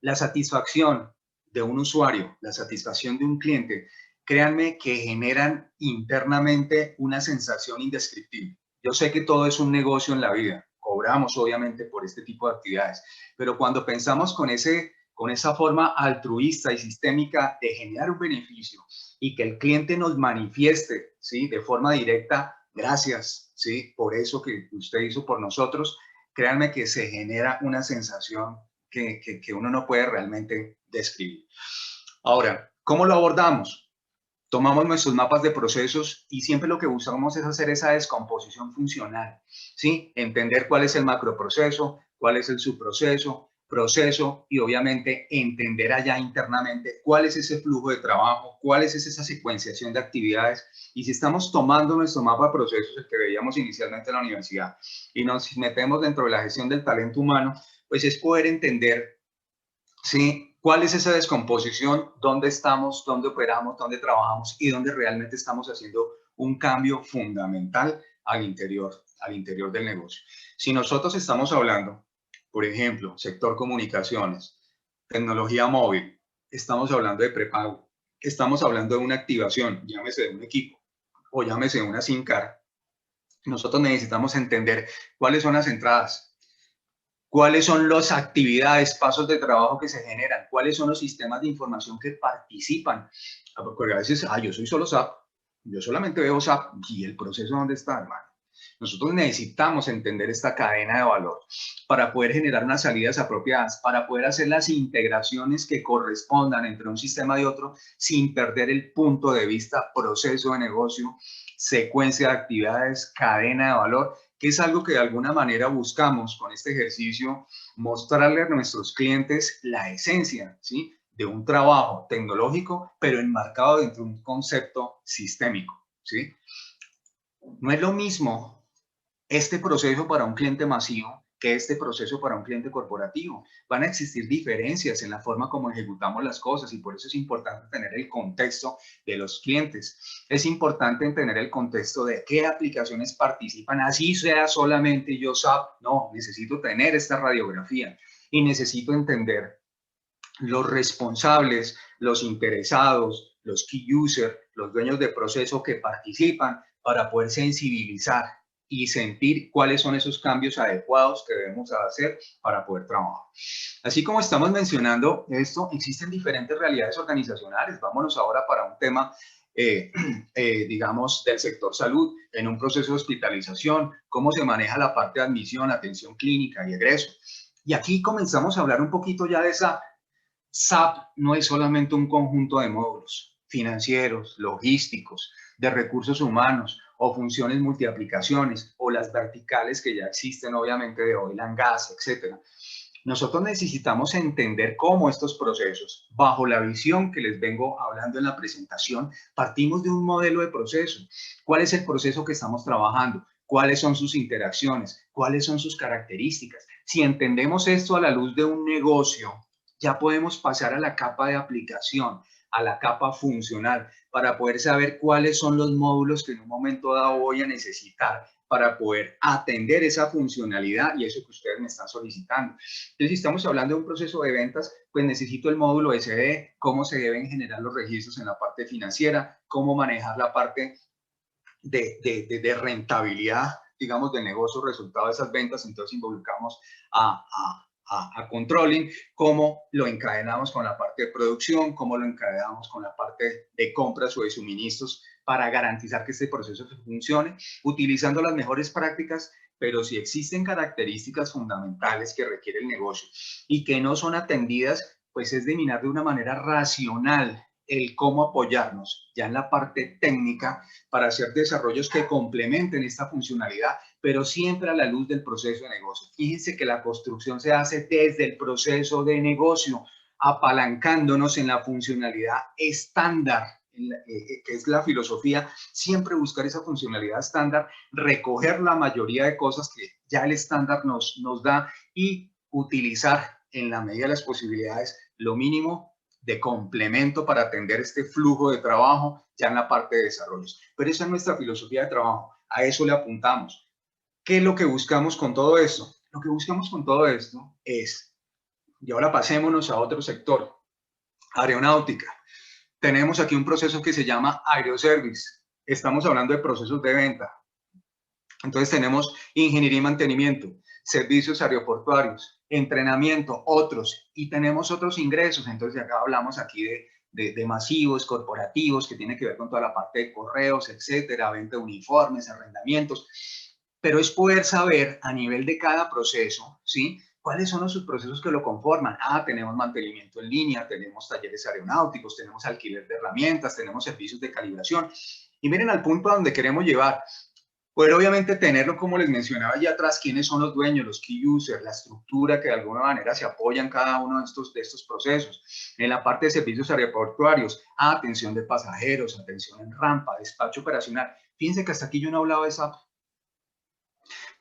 la satisfacción de un usuario, la satisfacción de un cliente, créanme que generan internamente una sensación indescriptible. Yo sé que todo es un negocio en la vida, cobramos obviamente por este tipo de actividades, pero cuando pensamos con esa forma altruista y sistémica de generar un beneficio y que el cliente nos manifieste, ¿sí?, de forma directa, gracias, ¿sí?, por eso que usted hizo por nosotros, créanme que se genera una sensación que uno no puede realmente describir. Ahora, ¿cómo lo abordamos? Tomamos nuestros mapas de procesos y siempre lo que buscamos es hacer esa descomposición funcional, ¿sí? Entender cuál es el macroproceso, cuál es el subproceso, proceso, y obviamente entender allá internamente cuál es ese flujo de trabajo, cuál es esa secuenciación de actividades. Y si estamos tomando nuestro mapa de procesos, el que veíamos inicialmente en la universidad, y nos metemos dentro de la gestión del talento humano, pues es poder entender, ¿sí?, cuál es esa descomposición, dónde estamos, dónde operamos, dónde trabajamos y dónde realmente estamos haciendo un cambio fundamental al interior del negocio. Si nosotros estamos hablando, por ejemplo, sector comunicaciones, tecnología móvil, estamos hablando de prepago, estamos hablando de una activación, llámese de un equipo o llámese de una SIM card, nosotros necesitamos entender cuáles son las entradas, cuáles son las actividades, pasos de trabajo que se generan, cuáles son los sistemas de información que participan. Porque a veces, yo soy solo SAP, yo solamente veo SAP, y el proceso, ¿dónde está, hermano? Nosotros necesitamos entender esta cadena de valor para poder generar unas salidas apropiadas, para poder hacer las integraciones que correspondan entre un sistema y otro sin perder el punto de vista proceso de negocio, secuencia de actividades, cadena de valor, que es algo que de alguna manera buscamos con este ejercicio, mostrarle a nuestros clientes la esencia, ¿sí?, de un trabajo tecnológico, pero enmarcado dentro de un concepto sistémico, ¿sí? No es lo mismo este proceso para un cliente masivo que este proceso para un cliente corporativo. Van a existir diferencias en la forma como ejecutamos las cosas y por eso es importante tener el contexto de los clientes. Es importante tener el contexto de qué aplicaciones participan, así sea solamente yo SAP. No, necesito tener esta radiografía y necesito entender los responsables, los interesados, los key users, los dueños de proceso que participan para poder sensibilizar y sentir cuáles son esos cambios adecuados que debemos hacer para poder trabajar. Así como estamos mencionando esto, existen diferentes realidades organizacionales. Vámonos ahora para un tema, digamos, del sector salud, en un proceso de hospitalización, cómo se maneja la parte de admisión, atención clínica y egreso. Y aquí comenzamos a hablar un poquito ya de esa. SAP no es solamente un conjunto de módulos financieros, logísticos, de recursos humanos o funciones multiaplicaciones o las verticales que ya existen obviamente de oil and gas, etc. Nosotros necesitamos entender cómo estos procesos, bajo la visión que les vengo hablando en la presentación, partimos de un modelo de proceso. ¿Cuál es el proceso que estamos trabajando? ¿Cuáles son sus interacciones? ¿Cuáles son sus características? Si entendemos esto a la luz de un negocio, ya podemos pasar a la capa de aplicación, a la capa funcional, para poder saber cuáles son los módulos que en un momento dado voy a necesitar para poder atender esa funcionalidad y eso que ustedes me están solicitando. Entonces, si estamos hablando de un proceso de ventas, pues necesito el módulo SD, cómo se deben generar los registros en la parte financiera, cómo manejar la parte de rentabilidad, digamos, del negocio, resultado de esas ventas. Entonces, involucramos a controlling, cómo lo encadenamos con la parte de producción, cómo lo encadenamos con la parte de compras o de suministros para garantizar que este proceso funcione, utilizando las mejores prácticas, pero si existen características fundamentales que requiere el negocio y que no son atendidas, pues es de mirar de una manera racional el cómo apoyarnos ya en la parte técnica para hacer desarrollos que complementen esta funcionalidad, pero siempre a la luz del proceso de negocio. Fíjense que la construcción se hace desde el proceso de negocio, apalancándonos en la funcionalidad estándar, que es la filosofía, siempre buscar esa funcionalidad estándar, recoger la mayoría de cosas que ya el estándar nos da y utilizar en la medida de las posibilidades lo mínimo de complemento para atender este flujo de trabajo ya en la parte de desarrollos. Pero esa es nuestra filosofía de trabajo, a eso le apuntamos. ¿Qué es lo que buscamos con todo esto? Lo que buscamos con todo esto es, y ahora pasémonos a otro sector, aeronáutica. Tenemos aquí un proceso que se llama Aeroservice. Estamos hablando de procesos de venta. Entonces tenemos ingeniería y mantenimiento, servicios aeroportuarios, entrenamiento, otros, y tenemos otros ingresos. Entonces acá hablamos aquí de masivos, corporativos, que tiene que ver con toda la parte de correos, etcétera, venta de uniformes, arrendamientos. Pero es poder saber a nivel de cada proceso, ¿sí?, cuáles son los subprocesos que lo conforman. Tenemos mantenimiento en línea, tenemos talleres aeronáuticos, tenemos alquiler de herramientas, tenemos servicios de calibración. Y miren al punto a donde queremos llevar. Poder obviamente tenerlo, como les mencionaba allá atrás, quiénes son los dueños, los key users, la estructura que de alguna manera se apoya en cada uno de estos procesos. En la parte de servicios aeroportuarios, atención de pasajeros, atención en rampa, despacho operacional. Fíjense que hasta aquí yo no he hablado de SAP.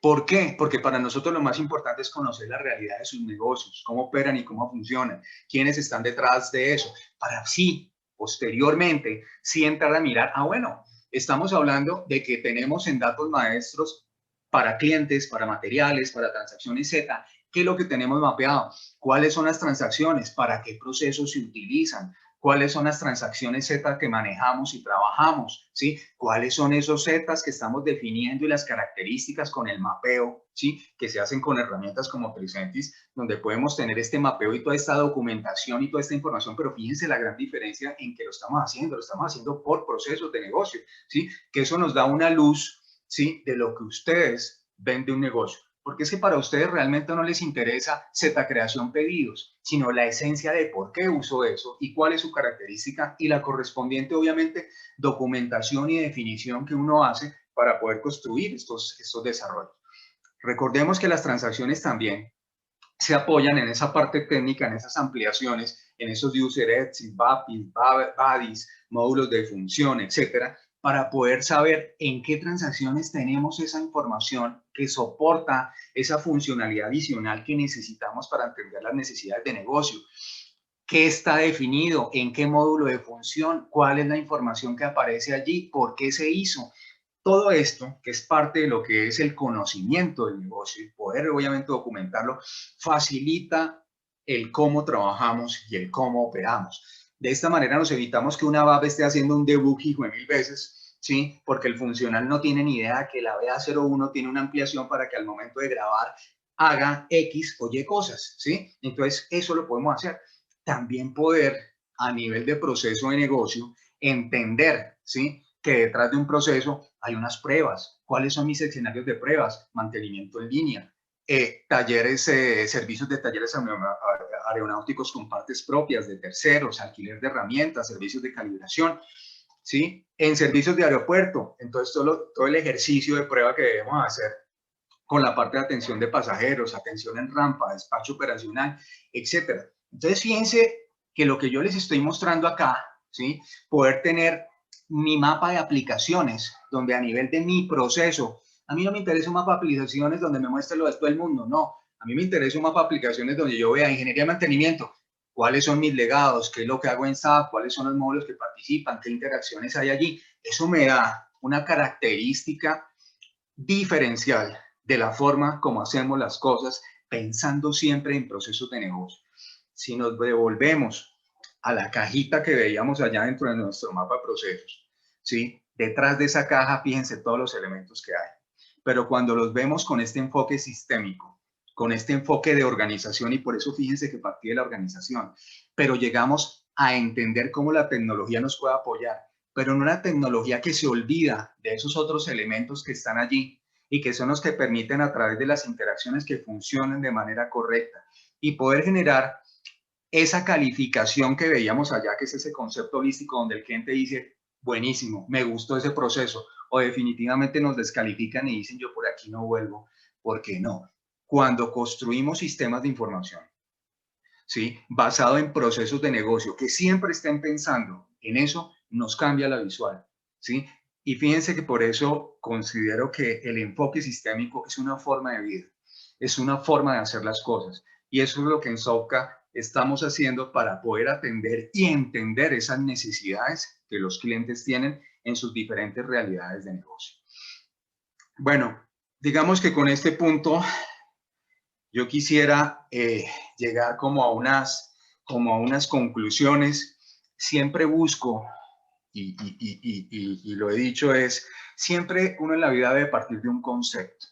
¿Por qué? Porque para nosotros lo más importante es conocer la realidad de sus negocios, cómo operan y cómo funcionan, quiénes están detrás de eso, para así, posteriormente, sí entrar a mirar, bueno, estamos hablando de que tenemos en datos maestros para clientes, para materiales, para transacciones Z, ¿qué es lo que tenemos mapeado? ¿Cuáles son las transacciones? ¿Para qué procesos se utilizan? ¿Cuáles son las transacciones Z que manejamos y trabajamos? ¿Sí? ¿Cuáles son esos Zetas que estamos definiendo y las características con el mapeo, ¿sí?, que se hacen con herramientas como Tricentis, donde podemos tener este mapeo y toda esta documentación y toda esta información? Pero fíjense la gran diferencia en que lo estamos haciendo por procesos de negocio, ¿sí? Que eso nos da una luz ¿sí? De lo que ustedes ven de un negocio. Porque es que para ustedes realmente no les interesa Z creación pedidos, sino la esencia de por qué uso eso y cuál es su característica y la correspondiente, obviamente, documentación y definición que uno hace para poder construir estos desarrollos. Recordemos que las transacciones también se apoyan en esa parte técnica, en esas ampliaciones, en esos user exits, BAPIs, BADIs, módulos de función, etcétera, para poder saber en qué transacciones tenemos esa información que soporta esa funcionalidad adicional que necesitamos para entender las necesidades de negocio. ¿Qué está definido? ¿En qué módulo de función? ¿Cuál es la información que aparece allí? ¿Por qué se hizo? Todo esto, que es parte de lo que es el conocimiento del negocio y poder obviamente documentarlo, facilita el cómo trabajamos y el cómo operamos. De esta manera nos evitamos que una VAP esté haciendo un debug hijo de 1000 veces, ¿sí? Porque el funcional no tiene ni idea que la BA01 tiene una ampliación para que al momento de grabar haga X o Y cosas, ¿sí? Entonces, eso lo podemos hacer. También poder, a nivel de proceso de negocio, entender, ¿sí? Que detrás de un proceso hay unas pruebas. ¿Cuáles son mis escenarios de pruebas? Mantenimiento en línea, talleres, servicios de talleres aeronáuticos con partes propias de terceros, alquiler de herramientas, servicios de calibración, ¿sí? En servicios de aeropuerto, entonces todo el ejercicio de prueba que debemos hacer con la parte de atención de pasajeros, atención en rampa, despacho operacional, etcétera. Entonces, fíjense que lo que yo les estoy mostrando acá, ¿sí? Poder tener mi mapa de aplicaciones, donde a nivel de mi proceso, a mí no me interesa un mapa de aplicaciones donde me muestre lo de todo el mundo, no. A mí me interesa un mapa de aplicaciones donde yo vea ingeniería de mantenimiento, cuáles son mis legados, qué es lo que hago en SAP, cuáles son los módulos que participan, qué interacciones hay allí. Eso me da una característica diferencial de la forma como hacemos las cosas, pensando siempre en procesos de negocio. Si nos devolvemos a la cajita que veíamos allá dentro de nuestro mapa de procesos, ¿sí? Detrás de esa caja, fíjense todos los elementos que hay. Pero cuando los vemos con este enfoque sistémico, con este enfoque de organización, y por eso fíjense que partí de la organización, pero llegamos a entender cómo la tecnología nos puede apoyar, pero no una tecnología que se olvida de esos otros elementos que están allí y que son los que permiten a través de las interacciones que funcionen de manera correcta y poder generar esa calificación que veíamos allá, que es ese concepto holístico donde el cliente dice, buenísimo, me gustó ese proceso, o definitivamente nos descalifican y dicen, yo por aquí no vuelvo. ¿Por qué no? Cuando construimos sistemas de información, ¿sí? Basado en procesos de negocio, que siempre estén pensando en eso, nos cambia la visual, ¿sí? Y fíjense que por eso considero que el enfoque sistémico es una forma de vida, es una forma de hacer las cosas. Y eso es lo que en Sopca estamos haciendo para poder atender y entender esas necesidades que los clientes tienen en sus diferentes realidades de negocio. Bueno, digamos que con este punto yo quisiera llegar como a unas conclusiones. Siempre busco, y lo he dicho, es siempre uno en la vida debe partir de un concepto.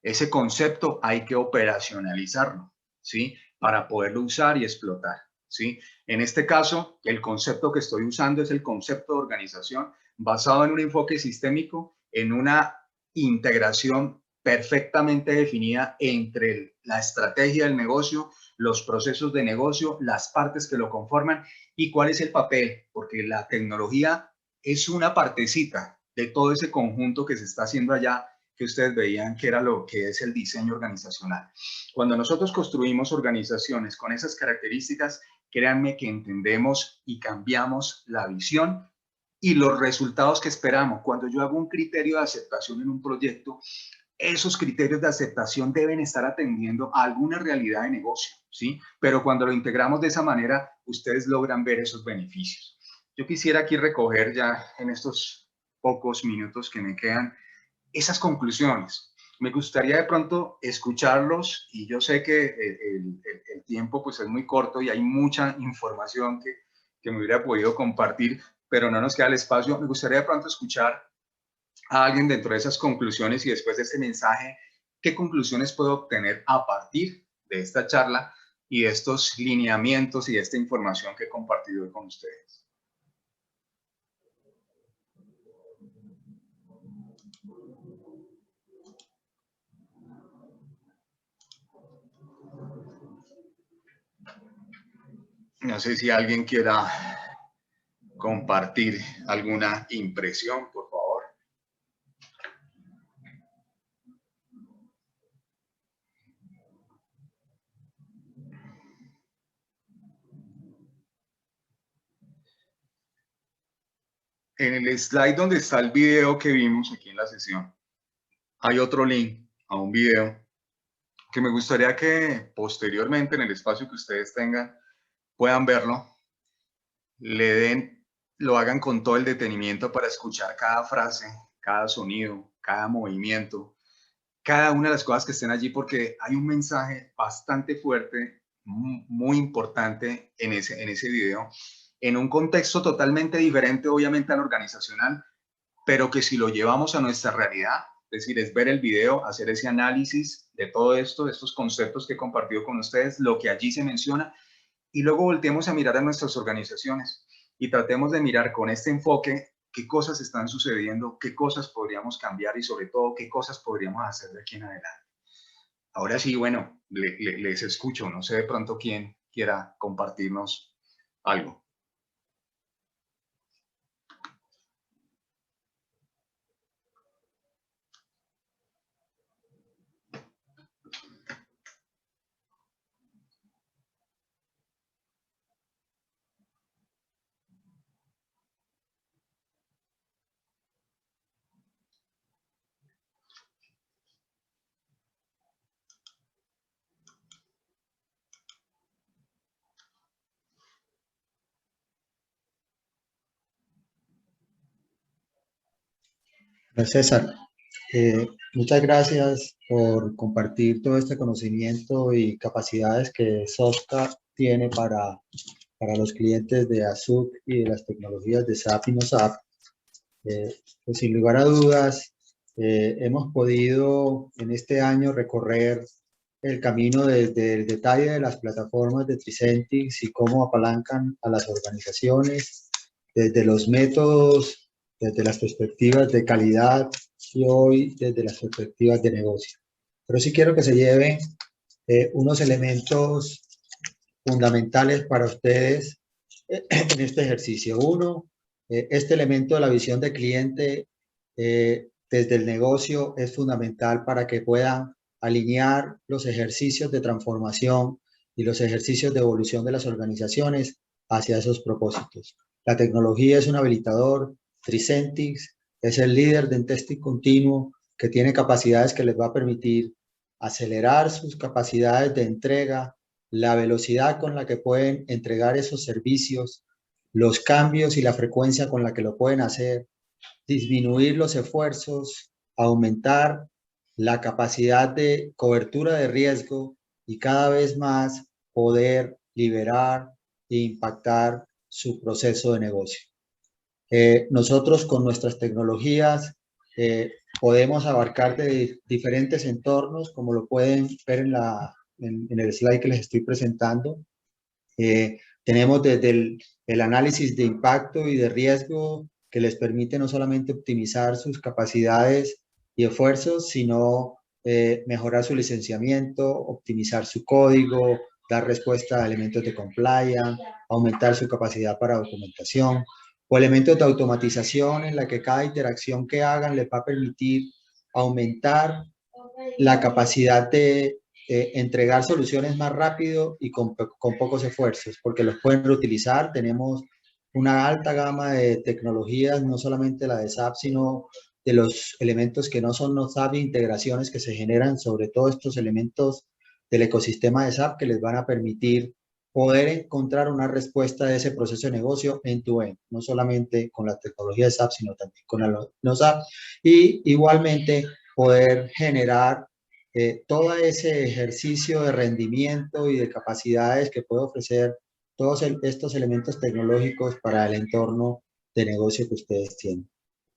Ese concepto hay que operacionalizarlo, ¿sí? Para poderlo usar y explotar, ¿sí? En este caso, el concepto que estoy usando es el concepto de organización basado en un enfoque sistémico, en una integración perfectamente definida entre la estrategia del negocio, los procesos de negocio, las partes que lo conforman y cuál es el papel, porque la tecnología es una partecita de todo ese conjunto que se está haciendo allá, que ustedes veían que era lo que es el diseño organizacional. Cuando nosotros construimos organizaciones con esas características, créanme que entendemos y cambiamos la visión y los resultados que esperamos. Cuando yo hago un criterio de aceptación en un proyecto, esos criterios de aceptación deben estar atendiendo a alguna realidad de negocio, ¿sí? Pero cuando lo integramos de esa manera, ustedes logran ver esos beneficios. Yo quisiera aquí recoger ya en estos pocos minutos que me quedan esas conclusiones. Me gustaría de pronto escucharlos y yo sé que el tiempo pues es muy corto y hay mucha información que me hubiera podido compartir, pero no nos queda el espacio. Me gustaría de pronto escuchar a alguien dentro de esas conclusiones y después de este mensaje, ¿qué conclusiones puedo obtener a partir de esta charla y de estos lineamientos y de esta información que he compartido hoy con ustedes? No sé si alguien quiera compartir alguna impresión, por favor. En el slide donde está el video que vimos aquí en la sesión, hay otro link a un video que me gustaría que posteriormente en el espacio que ustedes tengan puedan verlo, lo hagan con todo el detenimiento para escuchar cada frase, cada sonido, cada movimiento, cada una de las cosas que estén allí, porque hay un mensaje bastante fuerte, muy importante en ese video, en un contexto totalmente diferente, obviamente, al organizacional, pero que si lo llevamos a nuestra realidad, es decir, es ver el video, hacer ese análisis de todo esto, de estos conceptos que he compartido con ustedes, lo que allí se menciona, y luego volteemos a mirar a nuestras organizaciones y tratemos de mirar con este enfoque qué cosas están sucediendo, qué cosas podríamos cambiar y sobre todo qué cosas podríamos hacer de aquí en adelante. Ahora sí, bueno, les escucho, no sé de pronto quién quiera compartirnos algo. César, muchas gracias por compartir todo este conocimiento y capacidades que Sofca tiene para los clientes de ASUC y de las tecnologías de SAP y no SAP. Pues sin lugar a dudas, hemos podido en este año recorrer el camino desde el detalle de las plataformas de Tricentis y cómo apalancan a las organizaciones, desde los métodos, desde las perspectivas de calidad y hoy desde las perspectivas de negocio. Pero sí quiero que se lleven unos elementos fundamentales para ustedes en este ejercicio. Uno, este elemento de la visión de cliente desde el negocio es fundamental para que puedan alinear los ejercicios de transformación y los ejercicios de evolución de las organizaciones hacia esos propósitos. La tecnología es un habilitador. Tricentis es el líder de testing continuo que tiene capacidades que les va a permitir acelerar sus capacidades de entrega, la velocidad con la que pueden entregar esos servicios, los cambios y la frecuencia con la que lo pueden hacer, disminuir los esfuerzos, aumentar la capacidad de cobertura de riesgo y cada vez más poder liberar e impactar su proceso de negocio. Nosotros con nuestras tecnologías podemos abarcar de diferentes entornos, como lo pueden ver en el slide que les estoy presentando. Tenemos desde el análisis de impacto y de riesgo que les permite no solamente optimizar sus capacidades y esfuerzos, sino mejorar su licenciamiento, optimizar su código, dar respuesta a elementos de compliance, aumentar su capacidad para documentación, o elementos de automatización en la que cada interacción que hagan les va a permitir aumentar la capacidad de entregar soluciones más rápido y con pocos esfuerzos, porque los pueden reutilizar. Tenemos una alta gama de tecnologías, no solamente la de SAP, sino de los elementos que no son no SAP, integraciones que se generan sobre todo estos elementos del ecosistema de SAP que les van a permitir poder encontrar una respuesta de ese proceso de negocio end-to-end, no solamente con la tecnología de SAP, sino también con la no SAP, y igualmente poder generar todo ese ejercicio de rendimiento y de capacidades que puede ofrecer todos estos elementos tecnológicos para el entorno de negocio que ustedes tienen.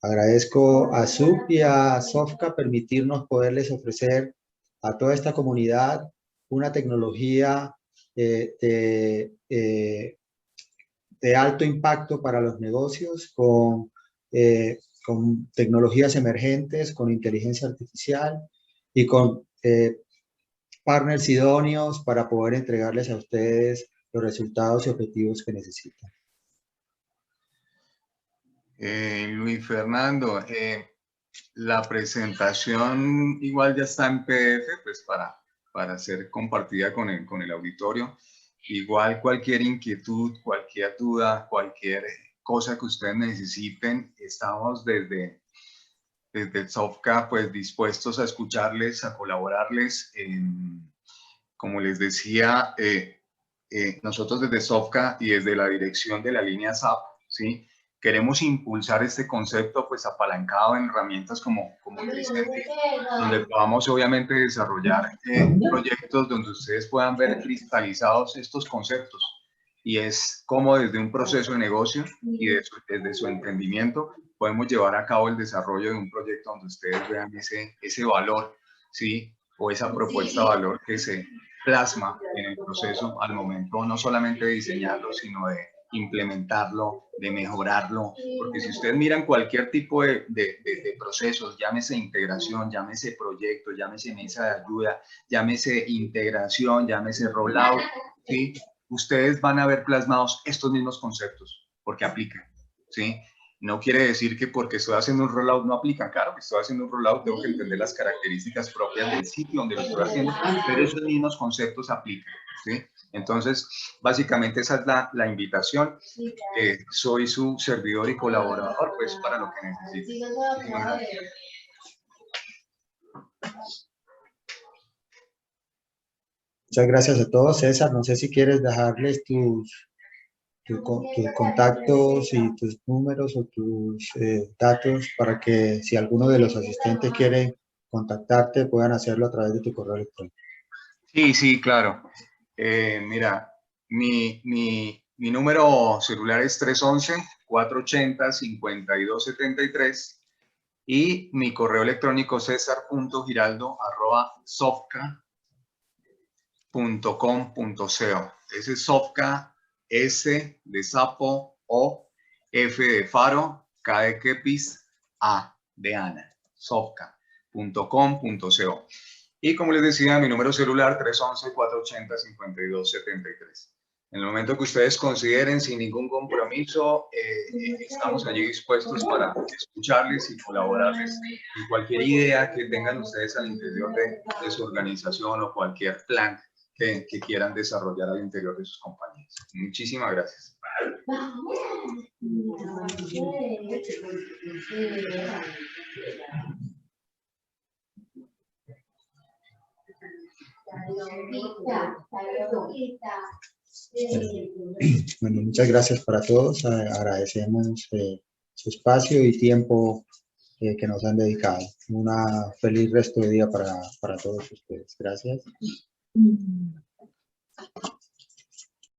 Agradezco a SUP y a Sofca permitirnos poderles ofrecer a toda esta comunidad una tecnología de alto impacto para los negocios con tecnologías emergentes, con inteligencia artificial y con partners idóneos para poder entregarles a ustedes los resultados y objetivos que necesitan. Luis Fernando, la presentación igual ya está en PDF, pues para ser compartida con el auditorio. Igual cualquier inquietud, cualquier duda, cualquier cosa que ustedes necesiten, estamos desde el SOFCA pues dispuestos a escucharles, a colaborarles. Como les decía, nosotros desde SOFCA y desde la dirección de la línea SAP, ¿sí? Queremos impulsar este concepto pues apalancado en herramientas como Vicente, donde podamos obviamente desarrollar proyectos donde ustedes puedan ver cristalizados estos conceptos. Y es como desde un proceso de negocio y desde su entendimiento podemos llevar a cabo el desarrollo de un proyecto donde ustedes vean ese valor, ¿sí? O esa propuesta de valor que se plasma en el proceso al momento no solamente de diseñarlo, sino de implementarlo, de mejorarlo, porque si ustedes miran cualquier tipo de procesos, llámese integración, llámese proyecto, llámese mesa de ayuda, llámese integración, llámese rollout, ¿sí? Ustedes van a ver plasmados estos mismos conceptos, porque aplican, ¿sí? No quiere decir que porque estoy haciendo un rollout no aplican. Claro que estoy haciendo un rollout, tengo que entender las características propias del sitio donde lo estoy haciendo, pero esos mismos conceptos aplican, ¿sí? Entonces, básicamente esa es la invitación. Soy su servidor y colaborador, pues, para lo que necesiten. Muchísimas gracias. Muchas gracias a todos. César, no sé si quieres dejarles tus contactos y tus números o tus datos para que si alguno de los asistentes quiere contactarte, puedan hacerlo a través de tu correo electrónico. Sí, claro. Mira, mi número celular es 311-480-5273 y mi correo electrónico cesar.giraldo@sofca.com.co. Ese es Sofca, S de sapo, O, F de faro, K de kepis, A de Ana. Sofca.com.co. Y como les decía, mi número celular 311-480-5273. En el momento que ustedes consideren, sin ningún compromiso, estamos allí dispuestos para escucharles y colaborarles en cualquier idea que tengan ustedes al interior de su organización o cualquier plan que quieran desarrollar al interior de sus compañías. Muchísimas gracias. Bueno, muchas gracias para todos. Agradecemos su espacio y tiempo que nos han dedicado. Una feliz resto de día para todos ustedes. Gracias.